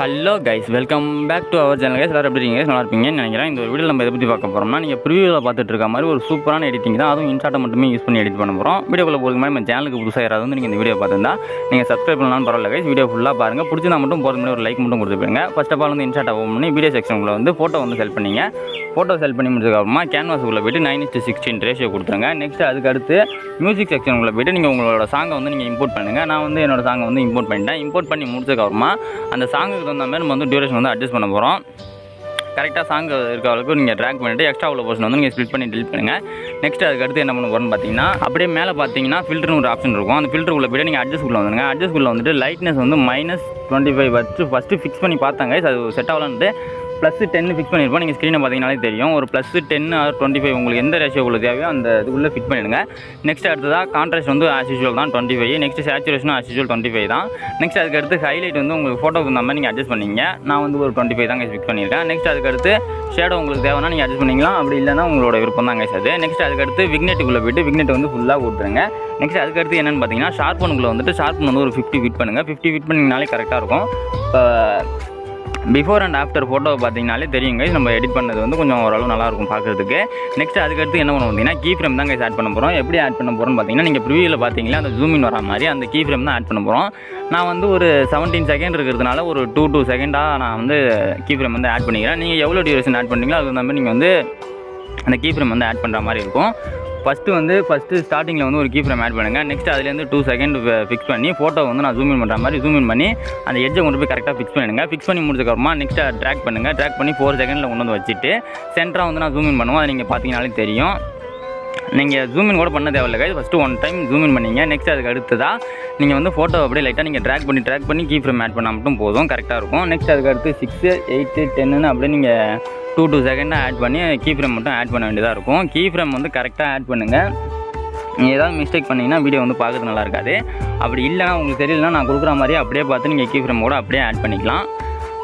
Hello guys, welcome back to our channel guys. எல்லாரும் எப்படி இருக்கீங்க? நல்லா இருப்பீங்கன்னு நினைக்கிறேன். இந்த ஒரு வீடியோ நம்ம எதை பற்றி பார்க்க போகிறோம்னா, நீங்கள் ப்ரிவியூவில் பார்த்துட்டு இருக்க மாதிரி ஒரு சூப்பரான எடிட்டிங் தான். அதுவும் இன்ஸ்டாட்டை மட்டுமே யூஸ் பண்ணி எடிட் பண்ண போகிறோம். வீடியோக்குள்ள போகிறதுக்கு மாதிரி நம்ம சேனலுக்கு புதுசாக யாராவது வந்து நீங்கள் இந்த வீடியோ பார்த்துருந்தா நீங்கள் சப்ஸ்கிரைப் பண்ணலாம், பரவாயில்ல கைஸ். வீடியோ ஃபுல்லாக பாருங்கள். பிடிச்சா மட்டும் போகிறது மாதிரி ஒரு லைக் மட்டும் கொடுத்து போயிருங்க. ஃபர்ஸ்ட் ஆஃப் ஆல் வந்து இன்ஸ்டாட்டை ஓப்பன் பண்ணி வீடியோ செக்ஷனுக்குள்ள வந்து ஃபோட்டோ வந்து செலக்ட் பண்ணிங்க. ஃபோட்டோ செலக்ட் பண்ணி முடிச்சதுக்கப்புறமா கேன்வாஸுக்குள்ளே போய்ட்டு 9:16 ரேஷியோ கொடுத்துருங்க. நெக்ஸ்ட் அதுக்கு அடுத்து மியூசிக் செக்ஷனுக்குள்ளே போய்ட்டு நீங்கள் உங்களோட சாங்கை வந்து நீங்கள் இம்போர்ட் பண்ணுங்கள். நான் வந்து என்னோட சாங்கை வந்து இம்போர்ட் பண்ணிட்டேன். இம்போர்ட் பண்ணி முடிச்சதுக்கப்புறமா அந்த சாங்குக்கு தகுந்த மாதிரி நம்ம வந்து டியூரேஷன் வந்து அட்ஜஸ்ட் பண்ண போகிறோம். கரெக்டாக சாங் இருக்க அளவுக்கு நீங்கள் ட்ராக் பண்ணிவிட்டு எக்ஸ்ட்ரா உள்ள போர்ஷன் வந்து நீங்கள் ஸ்ப்ளிட் பண்ணி டெலிட் பண்ணுங்கள். நெக்ஸ்ட் அதுக்கு அடுத்து என்ன பண்ண போகிறோம்னு பார்த்தீங்கன்னா, அப்படியே மேலே பார்த்தீங்கன்னா ஃபில்டர்னு ஒரு ஆப்ஷன் இருக்கும். அந்த ஃபில்டர் உள்ள போய்ட்டு நீங்கள் அட்ஜஸ்ட்குள்ளே வந்துடுங்க. அட்ஜஸ்ட்குள்ளே வந்துட்டு லைட்னஸ் வந்து -25 வச்சு ஃபஸ்ட்டு ஃபிக்ஸ் பண்ணி பார்த்தாங்க. அது செட் ஆகலான்ட்டு +10 ஃபிக்ஸ் பண்ணியிருப்போம். நீங்கள் ஸ்க்ரீனை பார்த்தீங்கன்னாலே தெரியும். ஒரு +10 or 25 உங்களுக்கு எந்த ரேஷியோக்குள்ள தேவையோ அந்த இதுக்குள்ளே ஃபிட் பண்ணிடுங்க. நெக்ஸ்ட் அடுத்ததாக கான்ட்ராஸ்ட் வந்து ஆஸ் யூஷுவல் தான் 25. நெக்ஸ்ட் சேச்சுரேஷனும் ஆஸ் யூஷுவல் 25 தான். நெக்ஸ்ட் அதுக்கு அடுத்து ஹைலைட் வந்து உங்களுக்கு ஃபோட்டோக்கு தகுந்த மாதிரி நீங்கள் அட்ஜஸ்ட் பண்ணிங்க. நான் வந்து ஒரு 25 தான் ஃபிக்ஸ் பண்ணியிருக்கேன். நெக்ஸ்ட் அதுக்கு அடுத்து ஷேடோ உங்களுக்கு தேவைன்னா நீங்கள் அட்ஜஸ்ட் பண்ணிக்கலாம். அப்படி இல்லைனா உங்களோட விருப்பம் தான் அது. நெக்ஸ்ட் அதுக்கு அடுத்து விக்னெட்டுக்குள்ளே போய்ட்டு விக்னெட் வந்து ஃபுல்லாக கொடுத்துருங்க. நெக்ஸ்ட் அதுக்கு அடுத்து என்னென்னு பார்த்தீங்கன்னா, ஷார்ப்பனுக்குள்ளே வந்துட்டு ஷார்ப்பன் வந்து ஒரு 50 ஃபிட் பண்ணுங்கள். 50 ஃபிட் பண்ணிங்கனாலே கரெக்டாக இருக்கும். இப்போ பிஃபோர் அண்ட் ஆஃப்டர் ஃபோட்டோவை பார்த்தீங்கனாலே தெரியுங்க, நம்ம எடிட் பண்ணது வந்து கொஞ்சம் ஓரளவு நல்லாயிருக்கும் பார்க்குறதுக்கு. நெக்ஸ்ட் அதுக்கடுத்து என்ன பண்ண பார்த்தீங்கன்னா, கீ ஃப்ரேம் தான் ஆட் பண்ண போகிறோம். எப்படி ஆட் பண்ண போகிறோம்னு பார்த்தீங்கன்னா, நீங்கள் ப்ரிவியூவில் பார்த்தீங்களா அந்த ஜூமின் வர மாதிரி அந்த கீ ஃப்ரேம் தான் ஆட் பண்ண போகிறோம். நான் வந்து ஒரு 17 செகண்ட் இருக்கிறதுனால ஒரு 2 செகண்டாக நான் வந்து கீ ஃப்ரேம் வந்து ஆட் பண்ணிக்கிறேன். நீங்கள் எவ்வளோ டியூரேஷன் ஆட் பண்ணுறீங்களோ அதுக்கு தகுந்த மாதிரி நீங்கள் வந்து அந்த கீ ஃப்ரேம் வந்து ஆட் பண்ணுற மாதிரி இருக்கும். ஃபஸ்ட்டு ஸ்டார்டிங்கில் வந்து ஒரு கீ ஃப்ரேம் ஆட் பண்ணுங்கள். நெக்ஸ்ட் அதுலேருந்து 2 செகண்ட் ஃபிக்ஸ் பண்ணி ஃபோட்டோ வந்து நான் ஜூம் இன் பண்ணுற மாதிரி ஜூம் இன் பண்ணி அந்த எட்ஜை கொண்டு போய் கரெக்டாக ஃபிக்ஸ் பண்ணிடுங்க. ஃபிக்ஸ் பண்ணி முடிச்சதுக்கப்புறமா நெக்ஸ்ட் ட்ராக் பண்ணுங்கள். ட்ராக் பண்ணி 4 செகண்டில் கொண்டு வந்து வச்சுட்டு சென்டராக வந்து நான் ஜூம் இன் பண்ணுவோம். அதை நீங்கள் பார்த்தீங்கனாலே தெரியும். நீங்கள் ஜூம் இன் கூட பண்ண தேவையில்லை guys. First 1 time zoom in பண்ணிங்க. நெக்ஸ்ட் அதுக்கு அடுத்ததாக நீங்கள் வந்து ஃபோட்டோ அப்படியே லைட்டாக நீங்கள் ட்ராக் பண்ணி கீ ஃப்ரேம் ஆட் பண்ணால் மட்டும் போதும், கரெக்டாக இருக்கும். நெக்ஸ்ட் அதுக்கு அடுத்து 6, 8, 10 அப்படியே நீங்கள் 2 செகண்டாக ஆட் பண்ணி கீ ஃப்ரேம் மட்டும் ஆட் பண்ண வேண்டியதாக இருக்கும். கீ ஃப்ரேம் வந்து கரெக்டாக ஆட் பண்ணுங்கள். நீங்கள் ஏதாவது மிஸ்டேக் பண்ணிங்கன்னா வீடியோ வந்து பார்க்குறது நல்லா இருக்காது. அப்படி இல்லைனா உங்களுக்கு தெரியலனா நான் கொடுக்குற மாதிரி அப்படியே பார்த்து நீங்கள் கீ ஃப்ரேம் கூட அப்படியே ஆட் பண்ணிக்கலாம்.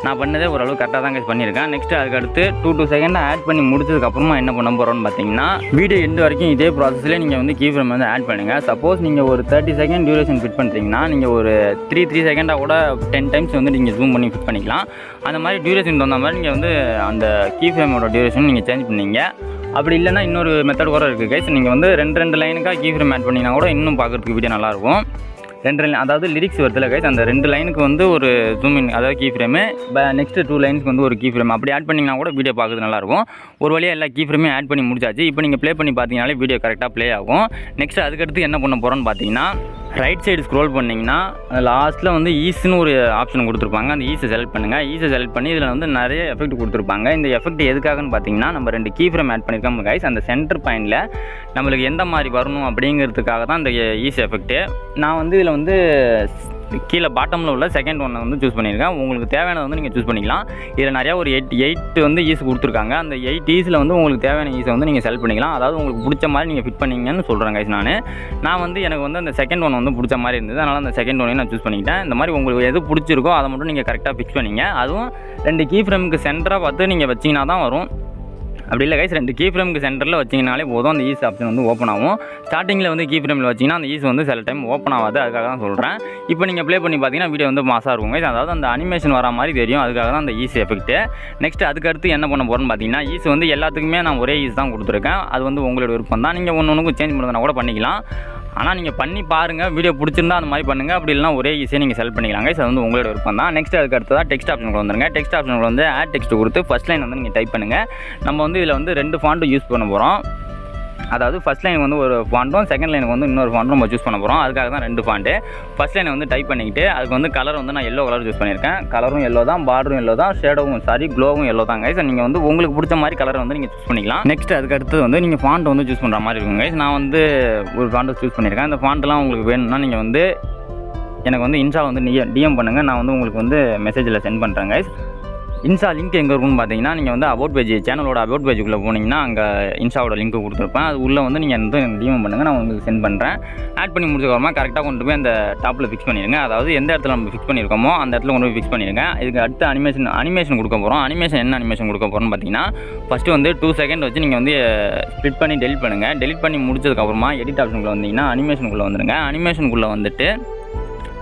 நான் பண்ணதே ஓரளவு கரெக்டாக தான் பண்ணியிருக்கேன். நெக்ஸ்ட் அதுக்கடுத்து 2 செகண்டாக ஆட் பண்ணி முடிச்சதுக்கப்புறமா என்ன பண்ண போகிறோன்னு பார்த்தீங்கன்னா, வீடியோ எந்த வரைக்கும் இதே ப்ராசஸ்லேயே நீங்கள் வந்து கீ ஃப்ரேம் வந்து ஆட் பண்ணுங்கள். சப்போஸ் நீங்கள் ஒரு 30 செகண்ட் டியூரேஷன் ஃபிட் பண்ணுறீங்கன்னா நீங்கள் ஒரு 3 செகண்டாக கூட 10 டைம்ஸ் வந்து நீங்கள் ஜூம் பண்ணி ஃபிட் பண்ணிக்கலாம். அந்த மாதிரி டியூரேஷன் தகுந்த மாதிரி நீங்கள் வந்து அந்த கீ ஃப்ரேமோட டியூரேஷன் நீங்கள் சேஞ்ச் பண்ணீங்க. அப்படி இல்லைனா இன்னொரு மெத்தட் கூட இருக்குது கைஸ். நீங்கள் வந்து 2 லைனுக்காக கீ ஃப்ரேம் ஆட் பண்ணிங்கன்னா கூட இன்னும் பார்க்குறதுக்கு வீடியோ நல்லாயிருக்கும். 2 லைன் அதாவது லிரிக்ஸ் வருதுல கைஸ், அந்த 2 லைனுக்கு வந்து ஒரு ஜூம் இன் அதாவது கீ ஃப்ரேமு, நெக்ஸ்ட் 2 லைனுக்கு வந்து ஒரு கீ ஃப்ரேம் அப்படி ஆட் பண்ணிங்கன்னா கூட வீடியோ பார்க்குறது நல்லாயிருக்கும். ஒரு வழியாக எல்லா கீ ஃப்ரேமே ஆட் பண்ணி முடிச்சாச்சு. இப்போ நீங்கள் ப்ளே பண்ணி பார்த்தீங்கனாலே வீடியோ கரெக்டாக ப்ளே ஆகும். நெக்ஸ்ட் அதுக்கடுத்து என்ன பண்ண போகிறோன்னு பார்த்தீங்கன்னா, ரைட் சைடு ஸ்க்ரோல் பண்ணிங்கன்னா லாஸ்ட்டில் வந்து ஈஸ்னு ஒரு ஆப்ஷன் கொடுத்துருப்பாங்க. அந்த ஈஸை செலக்ட் பண்ணுங்கள். ஈஸை செலக்ட் பண்ணி இதில் வந்து நிறைய எஃபெக்ட் கொடுத்துருப்பாங்க. இந்த எஃபெக்ட் எதுக்காகன்னு பார்த்தீங்கன்னா, நம்ம 2 கீ ஃப்ரேம் ஆட் பண்ணியிருக்கோம் கைஸ். அந்த சென்டர் பாயிண்டில் நம்மளுக்கு எந்த மாதிரி வரணும் அப்படிங்கிறதுக்காக தான் இந்த ஈஸி எஃபெக்ட்டு. நான் வந்து இதில் வந்து கீழே பாட்டமில் உள்ள செகண்ட் ஒன்னை வந்து சூஸ் பண்ணியிருக்கேன். உங்களுக்கு தேவையானதை வந்து நீங்கள் சூஸ் பண்ணிக்கலாம். இதில் நிறையா ஒரு 8 வந்து ஈஸ் கொடுத்துருக்காங்க. அந்த 8 ஈஸில் வந்து உங்களுக்கு தேவையான ஈஸை வந்து நீங்கள் செலக்ட் பண்ணிக்கலாம். அதாவது உங்களுக்கு பிடிச்ச மாதிரி நீங்கள் ஃபிட் பண்ணிங்கன்னு சொல்கிறேன் கைஸ். நான் வந்து எனக்கு வந்து அந்த செகண்ட் ஒன் வந்து பிடிச்ச மாதிரி இருந்தது. அதனால் அந்த செகண்ட் ஒன்னையும் நான் சூஸ் பண்ணிக்கிட்டேன். இந்த மாதிரி உங்களுக்கு எது பிடிச்சிருக்கோ அதை மட்டும் நீங்கள் கரெக்டாக ஃபிக்ஸ் பண்ணிங்க. அதுவும் 2 கீ ஃப்ரேமுக்கு சென்டராக பார்த்து நீங்கள் வச்சிங்கன்னா தான் வரும். அப்படி இல்லை கைஸ், 2 கீ ஃப்ரேமுக்கு சென்டரில் வச்சிங்கனாலே போதும், அந்த ஈஸ் ஆப்ஷன் வந்து ஓப்பன் ஆகும். ஸ்டார்டிங்கில் வந்து கீ ஃப்ரேமில் வச்சிங்கன்னா அந்த ஈஸ் வந்து சில டைம் ஓப்பன் ஆகாது. அதுக்காக தான் சொல்கிறேன். இப்போ நீங்கள் ப்ளே பண்ணி பார்த்தீங்கன்னா வீடியோ வந்து மாசாக இருக்கும் கைஸ். அதாவது அந்த அனிமேஷன் வர மாதிரி தெரியும். அதுக்காக தான் அந்த ஈஸ் எஃபெக்ட்டு. நெக்ஸ்ட் அதுக்கடுத்து என்ன பண்ண போகிறோன்னு பார்த்தீங்கன்னா, ஈஸ் வந்து எல்லாத்துக்குமே நான் ஒரே ஈஸ் தான் கொடுத்துருக்கேன். அது வந்து உங்களோட விருப்பம் தான். நீங்கள் ஒன்றுக்கும் சேஞ்ச் பண்ணுறதுனா கூட பண்ணிக்கலாம். ஆனால் நீங்கள் பண்ணி பாருங்கள். வீடியோ பிடிச்சிருந்தா அந்த மாதிரி பண்ணுங்கள். அப்படி இல்லைனா ஒரே ஈஸியாக நீங்கள் செலக்ட் பண்ணிக்கலாம் கைஸ். அது வந்து உங்களோட விருப்பம் தான். நெக்ஸ்ட் அதுக்கு அடுத்ததாக டெக்ஸ்ட் ஆப்ஷனுக்கு வந்துருங்க. டெக்ஸ்ட் ஆப்ஷனுக்கு வந்து ஆட் டெக்ஸ்ட் கொடுத்து ஃபஸ்ட் லைன் வந்து நீங்கள் டைப் பண்ணுங்கள். நம்ம வந்து இதில் வந்து 2 ஃபாண்ட் யூஸ் பண்ண போகிறோம். அதாவது ஃபஸ்ட் லைனுக்கு வந்து ஒரு ஃபாண்ட்டும் செகண்ட் லைனுக்கு வந்து இன்னொரு ஃபாண்ட்டும் நம்ம சூஸ் பண்ண போகிறோம். அதுக்காக தான் 2 ஃபாண்ட்டு. ஃபஸ்ட் லைனை வந்து டைப் பண்ணிக்கிட்டு அதுக்கு வந்து கலர் வந்து நான் எல்லோ கலர் சூஸ் பண்ணியிருக்கேன். கலரும் எல்லோ தான், பார்டரும் எல்லோ தான், க்ளோவும் எல்லோ தான் கைஸ். நீங்கள் வந்து உங்களுக்கு பிடிச்ச மாதிரி கலரை வந்து நீங்கள் சூஸ் பண்ணிக்கலாம். நெக்ஸ்ட் அதுக்கு அடுத்து வந்து நீங்கள் ஃபாண்ட் வந்து சூஸ் பண்ணுற மாதிரி இருக்கும் கைஸ். நான் வந்து ஒரு ஃபாண்ட்டை சூஸ் பண்ணியிருக்கேன். அந்த ஃபாண்ட்லாம் உங்களுக்கு வேணும்னா நீங்கள் வந்து எனக்கு வந்து இன்ஸ்டா வந்து டிஎம் பண்ணுங்கள். நான் வந்து உங்களுக்கு வந்து மெசேஜில் சென்ட் பண்ணுறேன் கைஸ். இன்ஸ்டா லிங்க் எங்கே இருக்குன்னு பார்த்தீங்கன்னா, நீங்கள் வந்து அபவுட் பேஜ் சேனலோட அபவுட் பேஜுக்குள்ளே போனீங்கன்னா அங்கே இன்ஸ்டாவோட லிங்க் கொடுத்துருப்பேன். அது உள்ளே வந்து நீங்கள் வந்து டிஎம் பண்ணுங்கள், நான் உங்களுக்கு சென்ட் பண்ணுறேன். ஆட் பண்ணி முடிச்சதுக்கப்புறமா கரெக்டாக கொண்டு போய் அந்த டாப்பில் ஃபிக்ஸ் பண்ணிடுங்க. அதாவது எந்த இடத்துல நம்ம ஃபிக்ஸ் பண்ணியிருக்கோமோ அந்த இடத்துல கொண்டு போய் ஃபிக்ஸ் பண்ணிடுங்க. இதுக்கு அடுத்து அனிமேஷன் கொடுக்க போகிறோம். என்ன அனிமேஷன் கொடுக்க போகிறோம்னு பார்த்தீங்கன்னா, ஃபஸ்ட்டு வந்து 2 செகண்ட் வச்சு நீங்கள் வந்து ஸ்ப்ளிட் பண்ணி டெலிட் பண்ணுங்கள். டெலிட் பண்ணி முடிச்சதுக்கப்புறமா எடிட் ஆப்ஷனுக்குள்ளே வந்தீங்கன்னா அனிமேஷனுக்குள்ளே வந்துடுங்க. அனிமேஷனுக்குள்ளே வந்துட்டு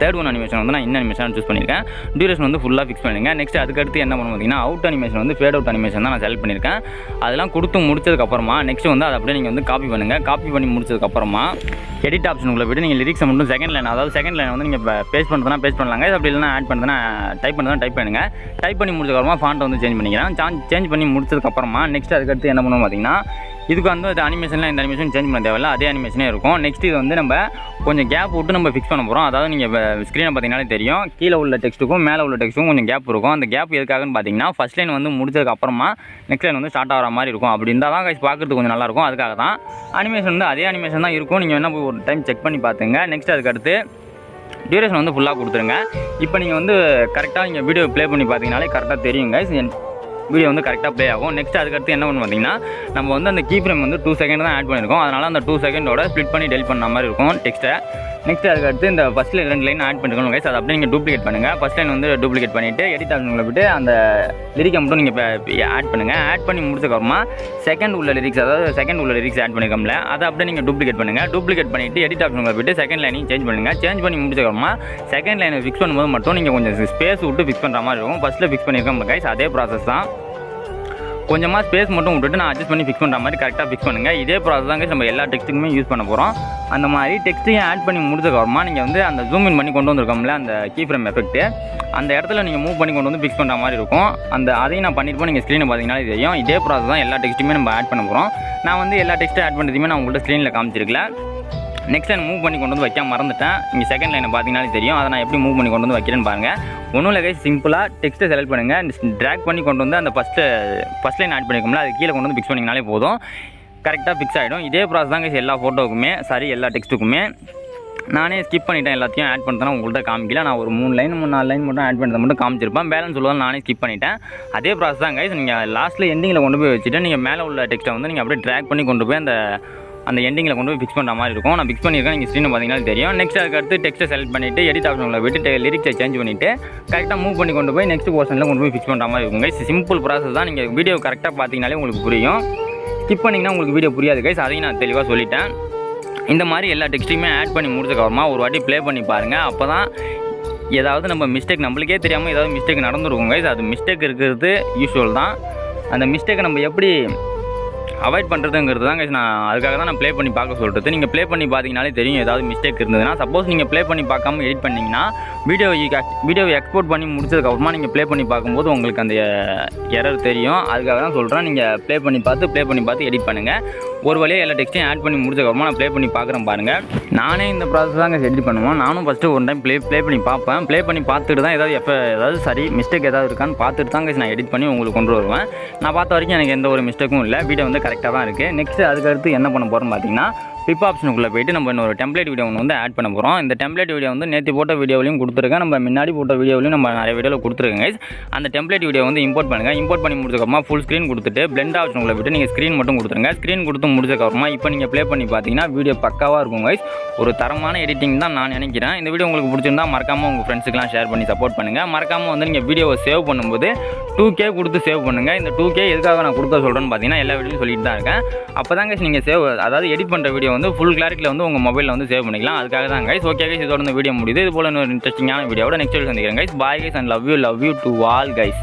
தேர்ட் ஒன் அனிமேஷன் வந்து நான் இந்த அனிமேஷன் சூஸ் பண்ணியிருக்கேன். டியூரேஷன் வந்து ஃபுல்லாக ஃபிக்ஸ் பண்ணிருங்க. நெக்ஸ்ட் அதுக்கடுத்து என்ன பண்ணணும் பார்த்தீங்கன்னா அவுட் அனிமேஷன் வந்து ஃபேட் அவுட் அனிமேஷன் தான் நான் செலக்ட் பண்ணியிருக்கேன். அதெல்லாம் கொடுத்து முடிச்சதுக்கப்புறமா நெக்ஸ்ட் வந்து அதை அப்படியே நீங்கள் வந்து காப்பி பண்ணுங்கள். காப்பி பண்ணி முடிச்சதுக்கப்புறமா எடிட் ஆப்ஷனுக்குள்ளே போய்ட்டு நீங்கள் லிரிக்ஸை மட்டும் செகண்ட் லைன், அதாவது செகண்ட் லைன் வந்து நீங்கள் பேஸ்ட் பண்ணுறதுனா பேஸ்ட் பண்ணலாங்க. அப்படி இல்லைனா ஆட் பண்ணுறதுனா டைப் பண்ணுங்க. டைப் பண்ணி முடிச்சதுக்கப்புறமா ஃபாண்ட் வந்து சேஞ்ச் பண்ணிக்கிறேன். சேஞ்ச் பண்ணி முடிச்சதுக்கப்புறமா நெக்ஸ்ட் அதுக்கடுத்து என்ன பண்ணுவோம் பார்த்தீங்கன்னா இதுக்கு வந்து அனிமேஷனில் இந்த அனிமேஷன் சேஞ்ச் பண்ண தேவையில்ல, அதே அனிமேஷனே இருக்கும். நெக்ஸ்ட் இது வந்து நம்ம கொஞ்சம் கேப் விட்டு நம்ம ஃபிக்ஸ் பண்ண போகிறோம். அதாவது நீங்கள் ஸ்க்ரீனை பார்த்தீங்கன்னாலே தெரியும், கீழே உள்ள டெக்ஸ்ட்டுக்கும் மேலே உள்ள டெக்ஸ்ட்டுக்கும் கொஞ்சம் கேப் இருக்கும். அந்த கேப் எதுக்காகன்னு பார்த்தீங்கன்னா ஃபஸ்ட் லைன் வந்து முடிச்சதுக்கப்புறமா நெக்ஸ்ட் லைன் வந்து ஸ்டார்ட் ஆகிற மாதிரி இருக்கும். அப்படி இருந்தால் தான் கைஸ் பார்க்குறதுக்கு கொஞ்சம் நல்லாயிருக்கும். அதுக்காக தான் அனிமேஷன் வந்து அதே அனிமேஷன் தான் இருக்கும். நீங்கள் வேணால் ஒரு டைம் செக் பண்ணி பார்த்துங்க. நெக்ஸ்ட் அதுக்கடுத்து டியூரேஷன் வந்து ஃபுல்லாக கொடுத்துருங்க. இப்போ நீங்கள் வந்து கரெக்டாக நீங்கள் வீடியோ ப்ளே பண்ணி பார்த்தீங்கனாலே கரெக்டாக தெரியும் கைஸ், வீடியோ வந்து கரெக்டாக ப்ளே ஆகும். நெக்ஸ்ட் அதுக்கடுத்து என்ன பண்ணணும் பார்த்தீங்கன்னா நம்ம வந்து அந்த கீ ஃப்ரேம் வந்து 2 செகண்ட் தான் ஆட் பண்ணியிருக்கோம். அதனால் அந்த 2 செகண்டோட ஸ்ப்ளிட் பண்ணி டெலிட் பண்ண மாதிரி இருக்கும் டெக்ஸ்ட்டை. நெக்ஸ்ட் அதுக்கடுத்து இந்த ஃபஸ்ட் 2 லைன் ஆட் பண்ணிருக்கணும் கைஸ், அதை அப்படியே நீங்கள் டூப்ளிகேட் பண்ணுங்கள். ஃபஸ்ட் லைன் வந்து டூப்ளிகேட் பண்ணிவிட்டு எடிட் ஆப்ஷனில் போய்ட்டு அந்த லிரிக்கை மட்டும் நீங்கள் ஆட் பண்ணுங்கள். ஆட் பண்ணி முடிச்சதுக்கப்புறமா செகண்ட் உள்ள லிரிக்ஸ், அதாவது செகண்ட் உள்ள லிரிக்ஸ் ஆட் பண்ணிருக்கோம்ல, அதை அப்படியே நீங்கள் டூப்ளிகேட் பண்ணுங்கள். டூப்ளிகேட் பண்ணிவிட்டு எடிட் ஆப்ஷனில் போய்ட்டு செகண்ட் லைனையும் சேஞ்ச் பண்ணுங்கள். சேஞ்ச் பண்ணி முடிச்சதுக்கப்புறமா செகண்ட் லைனை ஃபிக்ஸ் பண்ணும்போது மட்டும் நீங்கள் கொஞ்சம் ஸ்பேஸ் விட்டு ஃபிக்ஸ் பண்ணுற மாதிரி இருக்கும். ஃபஸ்ட்டில் ஃபிக்ஸ் பண்ணியிருக்கோம் கைஸ், அதே ப்ராசஸ் தான். கொஞ்சமாக ஸ்பேஸ் மட்டும் விட்டுட்டு நான் அட்ஜஸ்ட் பண்ணி ஃபிக்ஸ் பண்ணுற மாதிரி கரெக்டாக ஃபிக்ஸ் பண்ணுங்கள். இதே ப்ராசஸ் தாங்க நம்ம எல்லா டெக்ஸ்ட்டுக்குமே யூஸ் பண்ண போகிறோம். அந்த மாதிரி டெக்ஸ்ட்டையும் ஆட் பண்ணி முடிச்சதுக்கப்புறமா நீங்கள் வந்து அந்த ஜூம் இன் பண்ணி கொண்டு வந்திருக்கோம்ல அந்த கீ ஃப்ரேம் எஃபெக்ட்டு, அந்த இடத்துல நீங்கள் மூவ் பண்ணி கொண்டு வந்து ஃபிக்ஸ் பண்ணுற மாதிரி இருக்கும். அதையும் நான் பண்ணியிருப்போம். நீங்கள் ஸ்க்ரீனை பார்த்தீங்கன்னா தெரியும். இதே ப்ராசஸ் தான் எல்லா டெக்ஸ்ட்டுமே நம்ம ஆட் பண்ண போகிறோம். நான் வந்து எல்லா டெக்ஸ்ட்டும் ஆட் பண்ணுறதுமே நான் உங்கள்கிட்ட ஸ்க்ரீனில் காமிச்சிருக்கல. நெக்ஸ்ட் லைன் மூவ் பண்ணி கொண்டு வந்து வைக்க மறந்துட்டேன். நீங்கள் செகண்ட் லைனை பார்த்தீங்கன்னாலே தெரியும். அதை நான் எப்படி மூவ் பண்ணி கொண்டு வந்து வைக்கிறேன்னு பாருங்கள். ஒன்றும் இல்லை கைஸ், சிம்பிளாக டெக்ஸ்ட்டை செலக்ட் பண்ணுங்கள். ட்ராக் பண்ணி கொண்டு வந்து அந்த ஃபஸ்ட் லைன் ஆட் பண்ணிக்கோம்ல, அது கீழே கொண்டு வந்து ஃபிக்ஸ் பண்ணிங்கனாலே போதும், கரெக்டாக ஃபிக்ஸ் ஆகிடும். இதே ப்ராசஸ் தான் கைஸ் எல்லா ஃபோட்டோவுக்குமே, எல்லா டெக்ஸ்ட்டுக்குமே. நானே ஸ்கிப் பண்ணிட்டேன், எல்லாத்தையும் ஆட் பண்ணுறேன் உங்கள்கிட்ட காமிக்கல. நான் ஒரு 3 லைன் 4 லைன் மட்டும் ஆட் பண்ணுறதை மட்டும் காமிச்சிருப்பேன். பேலன்ஸ் உள்ளதால் நானே ஸ்கிப் பண்ணிட்டேன். அதே ப்ராசஸ் தான் கைஸ். நீங்கள் லாஸ்ட்டில் எண்டிங்கில் கொண்டு போய் வச்சுட்டு நீங்கள் மேலே உள்ள டெக்ஸ்ட்டை வந்து நீங்கள் அப்படியே ட்ராக் பண்ணி கொண்டு போய் அந்த எண்டிங்கில் கொண்டு போய் ஃபிக்ஸ் பண்ணுற மாதிரி இருக்கும். நான் ஃபிக்ஸ் பண்ணியிருக்கேன், நீங்கள் ஸ்க்ரீனை பார்த்தீங்கன்னா தெரியும். நெக்ஸ்ட் அதுக்கடுத்து டெக்ஸ்ட்டை செலக்ட் பண்ணிவிட்டு எடிட் ஆப்ஷனில் போய்ட்டு லிரிக்ஸை சேஞ்ச் பண்ணிவிட்டு கரெக்டாக மூவ் பண்ணி கொண்டு போய் நெக்ஸ்ட் போர்ஷனில் கொண்டு போய் ஃபிக்ஸ் பண்ணுற மாதிரி இருக்கும் கைஸ். சிம்பிள் ப்ராசஸ் தான். நீங்கள் வீடியோ கரெக்டாக பார்த்தீங்கனாலே உங்களுக்கு புரியும். ஸ்கிப் பண்ணிங்கன்னா உங்களுக்கு வீடியோ புரியாது கைஸ், அதையும் நான் தெளிவாக சொல்லிட்டேன். இந்த மாதிரி எல்லா டெக்ஸ்ட்டையுமே ஆட் பண்ணி முடிச்சதுக்கப்புறமா ஒரு வாட்டி ப்ளே பண்ணி பாருங்கள். அப்போ தான் ஏதாவது நம்ம மிஸ்டேக் நம்மளுக்கே தெரியாமல் ஏதாவது மிஸ்டேக் நடந்துருக்கும் கைஸ். அது மிஸ்டேக் இருக்கிறது யூஸ்வல் தான். அந்த மிஸ்டேக்கை நம்ம எப்படி அவாய்ட் பண்ணுறதுங்கிறது தான் கைஸ். நான் அதுக்காக தான் நான் ப்ளே பண்ணி பார்க்க சொல்கிறது. நீங்கள் ப்ளே பண்ணி பார்த்தீங்கனாலே தெரியும் ஏதாவது மிஸ்டேக் இருந்ததுன்னா. சப்போஸ் நீங்கள் ப்ளே பண்ணி பார்க்காம எடிட் பண்ணிங்கன்னா வீடியோவை எக்ஸ்போர்ட் பண்ணி முடிச்சதுக்கப்புறமா நீங்கள் ப்ளே பண்ணி பார்க்கும்போது உங்களுக்கு அந்த எரர் தெரியும். அதுக்காக தான் சொல்கிறேன், நீங்கள் ப்ளே பண்ணி பார்த்து எடிட் பண்ணுங்கள். ஒரு வழியாக எல்லா டெக்ஸ்ட்டையும் ஆட் பண்ணி முடிச்சதுக்கப்புறமா நான் ப்ளே பண்ணி பார்க்குறேன் பாருங்கள். நானே இந்த ப்ராசஸ் தாங்க எடிட் பண்ணுவேன். நானும் ஃபஸ்ட்டு ஒரு டைம் ப்ளே பண்ணி பார்ப்பேன். ப்ளே பண்ணி பார்த்துட்டு தான் ஏதாவது மிஸ்டேக் ஏதாவது இருக்கான்னு பார்த்துட்டு தான் நான் எடிட் பண்ணி உங்களுக்கு கொண்டு வருவேன். நான் பார்த்த வரைக்கும் எனக்கு எந்த ஒரு மிஸ்டேக்கும் இல்லை. வீடியோ வந்து கரெக்டாக தான் இருக்குது. நெக்ஸ்ட் அதுக்கடுத்து என்ன பண்ண போகிறோம்னு பார்த்தீங்கன்னா ஃபிப் ஆப்ஷனுக்குள்ளே போய்ட்டு நம்ம இன்னொரு டெம்ப்ளேட் வீடியோ ஒன்று வந்து ஆட் பண்ண போகிறோம். இந்த டெம்ப்ளேட் வீடியோ வந்து நேற்று போட்ட வீடியோவிலையும் கொடுத்துருக்கேன், நம்ம முன்னாடி போட்ட வீடியோவிலையும் நம்ம நிறைய வீடியோவில் கொடுத்துருக்கேன் கைஸ். அந்த டெம்ப்ளேட் வீடியோ வந்து இம்போர்ட் பண்ணுங்கள். இம்போர்ட் பண்ணி முடிச்சதுக்கப்புறமா ஃபுல் ஸ்க்ரீன் கொடுத்துட்டு பிளெண்ட் ஆப்ஷனுக்குள்ளே போய்ட்டு நீங்கள் ஸ்க்ரீன் மட்டும் கொடுத்துருங்க. ஸ்க்ரீன் கொடுத்து முடிச்சதுக்கப்புறமா இப்போ நீங்கள் ப்ளே பண்ணி பார்த்தீங்கன்னா வீடியோ பக்காவாக இருக்கும் கைஸ். ஒரு தரமான எடிட்டிங் தான் நான் நினைக்கிறேன். இந்த வீடியோ உங்களுக்கு பிடிச்சிருந்தா மறக்காமல் உங்கள் ஃப்ரெண்ட்ஸுக்கெலாம் ஷேர் பண்ணி சப்போர்ட் பண்ணுங்கள். மறக்காமல் வந்து நீங்கள் வீடியோவை சேவ் பண்ணும்போது 2K கொடுத்து சேவ் பண்ணுங்கள். இந்த 2K எதுக்காக நான் கொடுக்க சொல்கிறேன்னு பார்த்தீங்கன்னா எல்லா வீடியோவும் சொல்லிட்டு தான் இருக்கேன். அப்போ தான் கைஸ் நீங்கள் அதாவது எடிட் பண்ணுற வீடியோ வந்து ஃபுல் கிளாரிட்டியில் வந்து உங்கள் மொபைலில் வந்து சேவ் பண்ணிக்கலாம். அதுக்காக தான் கைஸ். ஓகே கைஸ், இதோட இந்த வீடியோ முடியுது. இது போல இன்னொரு இன்ட்ரெஸ்டிங்கான வீடியோட நெக்ஸ்ட் வீடியோ சந்திக்கிறேன் guys. Bye guys and love you to all guys.